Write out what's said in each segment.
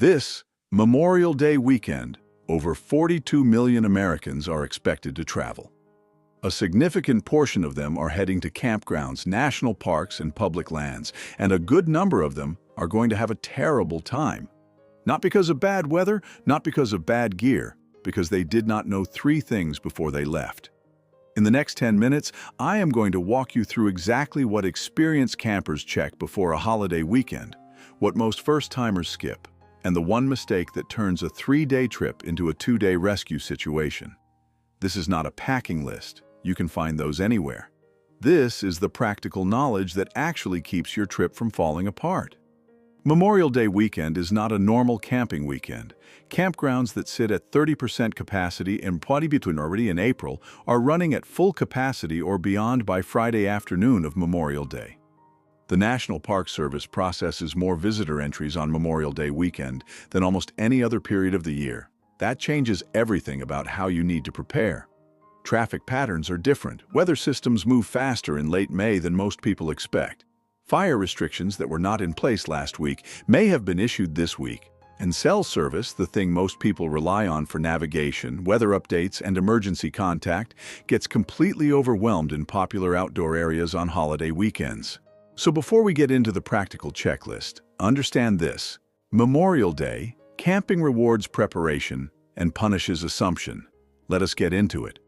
This Memorial Day weekend, over 42 million Americans are expected to travel. A significant portion of them are heading to campgrounds, national parks, and public lands, and a good number of them are going to have a terrible time. Not because of bad weather, not because of bad gear, because they did not know three things before they left. In the next 10 minutes, I am going to walk you through exactly what experienced campers check before a holiday weekend, what most first-timers skip, and the one mistake that turns a 3-day trip into a 2-day rescue situation. This is not a packing list. You can find those anywhere. This is the practical knowledge that actually keeps your trip from falling apart. Memorial Day weekend is not a normal camping weekend. Campgrounds that sit at 30% capacity in already in April are running at full capacity or beyond by Friday afternoon of Memorial Day. The National Park Service processes more visitor entries on Memorial Day weekend than almost any other period of the year. That changes everything about how you need to prepare. Traffic patterns are different. Weather systems move faster in late May than most people expect. Fire restrictions that were not in place last week may have been issued this week, and cell service, the thing most people rely on for navigation, weather updates, and emergency contact, gets completely overwhelmed in popular outdoor areas on holiday weekends. So before we get into the practical checklist, understand this. Memorial Day, camping rewards preparation and punishes assumption. Let us get into it.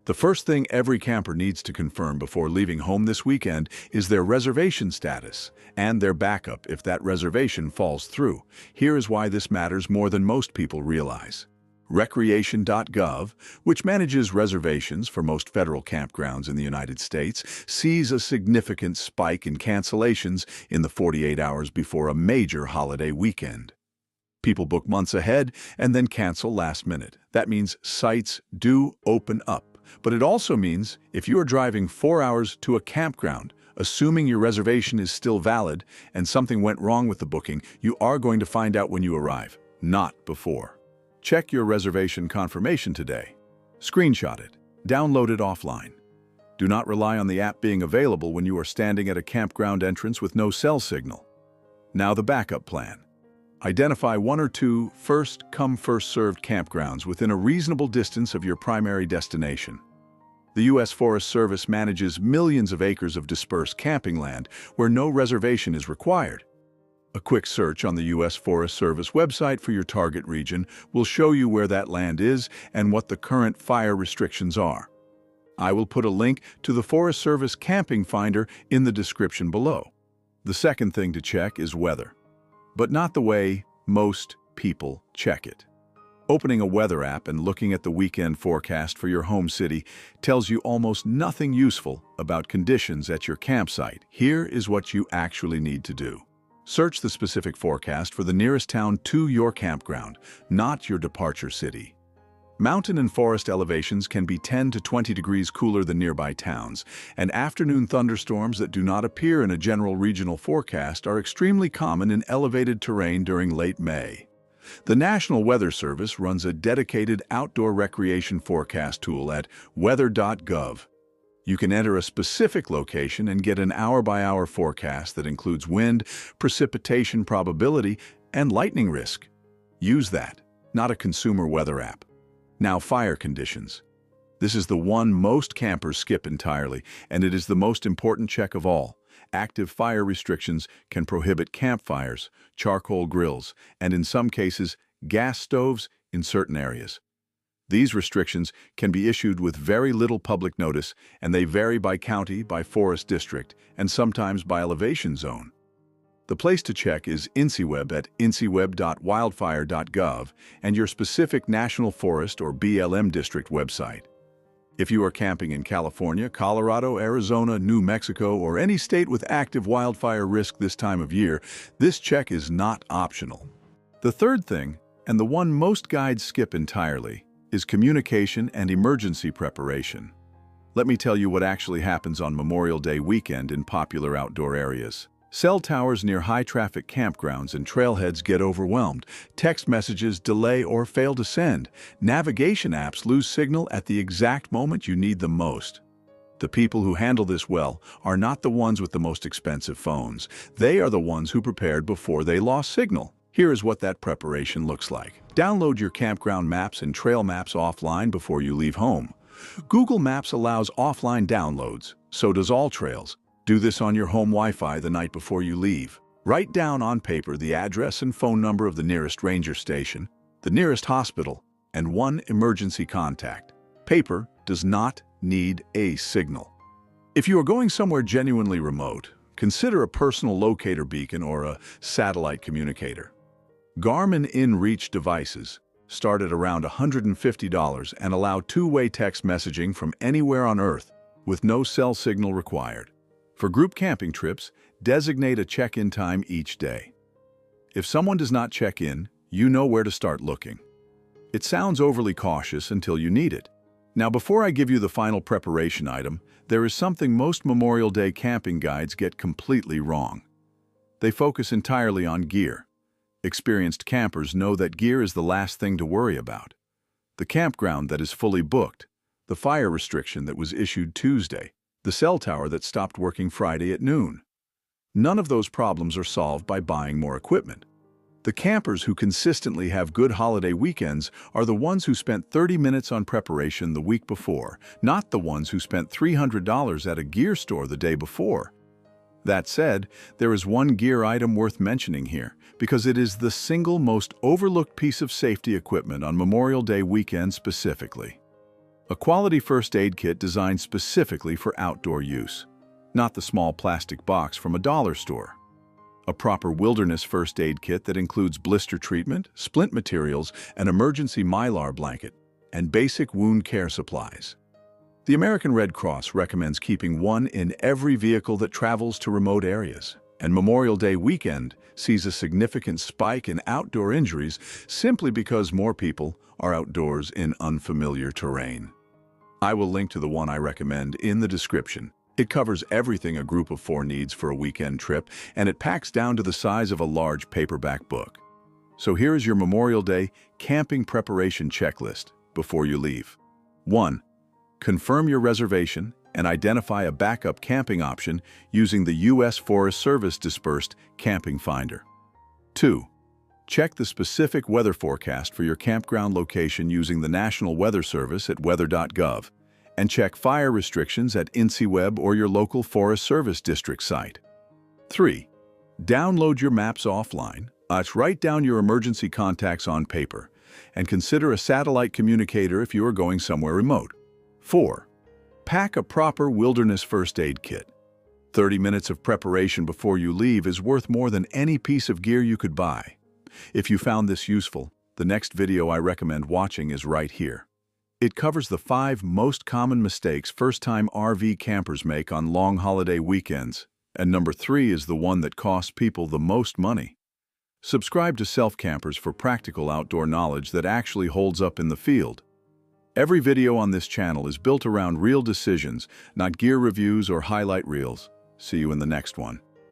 The first thing every camper needs to confirm before leaving home this weekend is their reservation status and their backup if that reservation falls through. Here is why this matters more than most people realize. Recreation.gov, which manages reservations for most federal campgrounds in the United States, sees a significant spike in cancellations in the 48 hours before a major holiday weekend. People book months ahead and then cancel last minute. That means sites do open up. But it also means if you are driving 4 hours to a campground, assuming your reservation is still valid and something went wrong with the booking, you are going to find out when you arrive, not before. Check your reservation confirmation today. Screenshot it. Download it offline. Do not rely on the app being available when you are standing at a campground entrance with no cell signal. Now the backup plan. Identify 1 or 2 first-come, first-served campgrounds within a reasonable distance of your primary destination. The U.S. Forest Service manages millions of acres of dispersed camping land where no reservation is required. A quick search on the U.S. Forest Service website for your target region will show you where that land is and what the current fire restrictions are. I will put a link to the Forest Service Camping Finder in the description below. The second thing to check is weather, but not the way most people check it. Opening a weather app and looking at the weekend forecast for your home city tells you almost nothing useful about conditions at your campsite. Here is what you actually need to do. Search the specific forecast for the nearest town to your campground, not your departure city. Mountain and forest elevations can be 10 to 20 degrees cooler than nearby towns, and afternoon thunderstorms that do not appear in a general regional forecast are extremely common in elevated terrain during late May. The National Weather Service runs a dedicated outdoor recreation forecast tool at weather.gov. You can enter a specific location and get an hour-by-hour forecast that includes wind, precipitation probability, and lightning risk. Use that, not a consumer weather app. Now, fire conditions. This is the one most campers skip entirely, and it is the most important check of all. Active fire restrictions can prohibit campfires, charcoal grills, and in some cases, gas stoves in certain areas. These restrictions can be issued with very little public notice, and they vary by county, by forest district, and sometimes by elevation zone. The place to check is INCIWeb at incweb.wildfire.gov and your specific National Forest or BLM district website. If you are camping in California, Colorado, Arizona, New Mexico, or any state with active wildfire risk this time of year, this check is not optional. The third thing, and the one most guides skip entirely, is communication and emergency preparation. Let me tell you what actually happens on Memorial Day weekend in popular outdoor areas. Cell towers near high-traffic campgrounds and trailheads get overwhelmed. Text messages delay or fail to send. Navigation apps lose signal at the exact moment you need them most. The people who handle this well are not the ones with the most expensive phones. They are the ones who prepared before they lost signal. Here is what that preparation looks like. Download your campground maps and trail maps offline before you leave home. Google Maps allows offline downloads, so does AllTrails. Do this on your home Wi-Fi the night before you leave. Write down on paper the address and phone number of the nearest ranger station, the nearest hospital, and one emergency contact. Paper does not need a signal. If you are going somewhere genuinely remote, consider a personal locator beacon or a satellite communicator. Garmin InReach devices start at around $150 and allow two-way text messaging from anywhere on Earth with no cell signal required. For group camping trips, designate a check-in time each day. If someone does not check in, you know where to start looking. It sounds overly cautious until you need it. Now, before I give you the final preparation item, there is something most Memorial Day camping guides get completely wrong. They focus entirely on gear. Experienced campers know that gear is the last thing to worry about. The campground that is fully booked, the fire restriction that was issued Tuesday, the cell tower that stopped working Friday at noon. None of those problems are solved by buying more equipment. The campers who consistently have good holiday weekends are the ones who spent 30 minutes on preparation the week before, not the ones who spent $300 at a gear store the day before. That said, there is one gear item worth mentioning here, because it is the single most overlooked piece of safety equipment on Memorial Day weekend specifically. A quality first aid kit designed specifically for outdoor use, not the small plastic box from a dollar store. A proper wilderness first aid kit that includes blister treatment, splint materials, an emergency Mylar blanket, and basic wound care supplies. The American Red Cross recommends keeping one in every vehicle that travels to remote areas, and Memorial Day weekend sees a significant spike in outdoor injuries simply because more people are outdoors in unfamiliar terrain. I will link to the one I recommend in the description. It covers everything a group of 4 needs for a weekend trip, and it packs down to the size of a large paperback book. So here is your Memorial Day camping preparation checklist before you leave. 1. Confirm your reservation and identify a backup camping option using the U.S. Forest Service dispersed camping finder. 2. Check the specific weather forecast for your campground location using the National Weather Service at weather.gov, and check fire restrictions at INCIWeb or your local Forest Service district site. 3. Download your maps offline, write down your emergency contacts on paper, and consider a satellite communicator if you are going somewhere remote. 4. Pack a proper wilderness first aid kit. 30 minutes of preparation before you leave is worth more than any piece of gear you could buy. If you found this useful, the next video I recommend watching is right here. It covers the 5 most common mistakes first-time RV campers make on long holiday weekends, and number 3 is the one that costs people the most money. Subscribe to Selfcampers for practical outdoor knowledge that actually holds up in the field. Every video on this channel is built around real decisions, not gear reviews or highlight reels. See you in the next one.